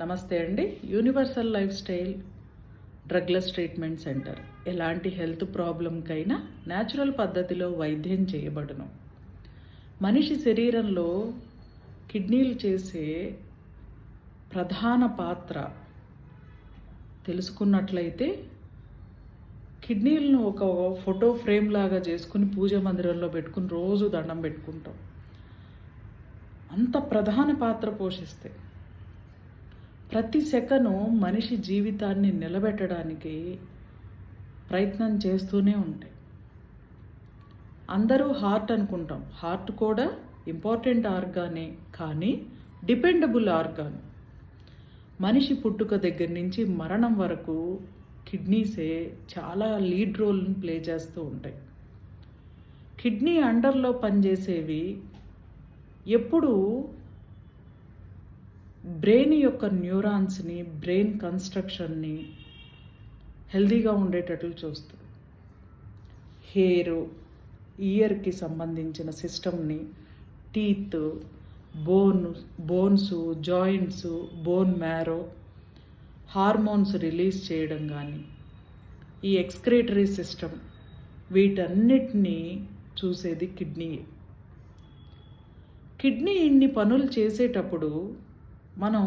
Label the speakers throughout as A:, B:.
A: నమస్తే అండి. Universal life style drugless treatment centre ఎలాంటి హెల్త్ ప్రాబ్లంకైనా న్యాచురల్ పద్ధతిలో వైద్యం చేయబడును. మనిషి శరీరంలో కిడ్నీలు చేసే ప్రధాన పాత్ర తెలుసుకున్నట్లయితే కిడ్నీలను ఒక ఫోటో ఫ్రేమ్ లాగా చేసుకుని పూజ మందిరంలో పెట్టుకుని రోజు దండం పెట్టుకుంటాం. అంత ప్రధాన పాత్ర పోషిస్తాయి. ప్రతి సెకను మనిషి జీవితాన్ని నిలబెట్టడానికి ప్రయత్నం చేస్తూనే ఉంటాయి. అందరూ హార్ట్ అనుకుంటాం. హార్ట్ కూడా ఇంపార్టెంట్ ఆర్గానే, కానీ డిపెండబుల్ ఆర్గాన్. మనిషి పుట్టుక దగ్గర నుంచి మరణం వరకు కిడ్నీసే చాలా లీడ్ రోల్ని ప్లే చేస్తూ ఉంటాయి. కిడ్నీ అండర్లో పనిచేసేవి ఎప్పుడు బ్రెయిన్ యొక్క న్యూరాన్స్ని, బ్రెయిన్ కన్స్ట్రక్షన్ని హెల్దీగా ఉండేటట్లు చూస్తుంది. ఇయర్కి సంబంధించిన సిస్టమ్ని, teeth, bones, joints, bone marrow, hormones release చేయడం కానీ, ఈ ఎక్స్క్రీటరీ సిస్టమ్, వీటన్నిటినీ చూసేది కిడ్నీ. కిడ్నీ ఇన్ని పనులు చేసేటప్పుడు మనం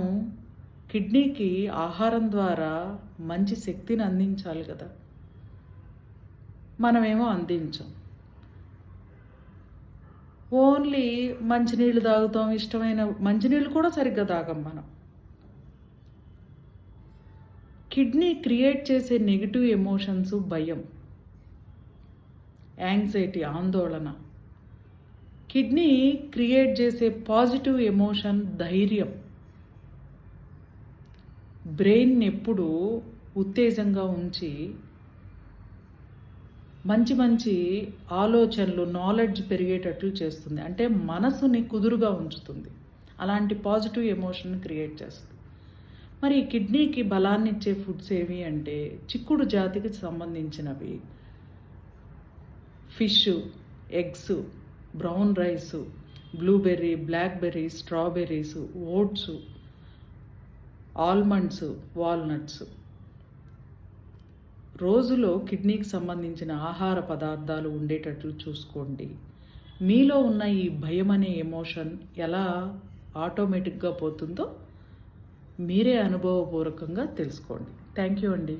A: కిడ్నీకి ఆహారం ద్వారా మంచి శక్తిని అందించాలి కదా. మనమేమో అందించాం. ఓన్లీ మంచినీళ్ళు తాగుతాం. ఇష్టమైన మంచినీళ్ళు కూడా సరిగ్గా తాగం మనం. కిడ్నీ క్రియేట్ చేసే నెగిటివ్ ఎమోషన్స్ భయం, యాంగ్జైటీ, ఆందోళన. కిడ్నీ క్రియేట్ చేసే పాజిటివ్ ఎమోషన్ ధైర్యం. బ్రెయిన్ ఎప్పుడు ఉత్తేజంగా ఉంచి మంచి మంచి ఆలోచనలు, నాలెడ్జ్ పెరిగేటట్లు చేస్తుంది. అంటే మనసుని కుదురుగా ఉంచుతుంది. అలాంటి పాజిటివ్ ఎమోషన్ క్రియేట్ చేస్తుంది. మరి ఈ కిడ్నీకి బలాన్ని ఇచ్చే ఫుడ్స్ ఏవి అంటే చిక్కుడు జాతికి సంబంధించినవి fish, eggs, brown rice, blueberry, blackberry, strawberries, oats, almonds, walnuts. రోజులో కిడ్నీకి సంబంధించిన ఆహార పదార్థాలు ఉండేటట్లు చూసుకోండి. మీలో ఉన్న ఈ భయం అనే ఎమోషన్ ఎలా ఆటోమేటిక్గా పోతుందో మీరే అనుభవపూర్వకంగా తెలుసుకోండి. థ్యాంక్ యూ అండి.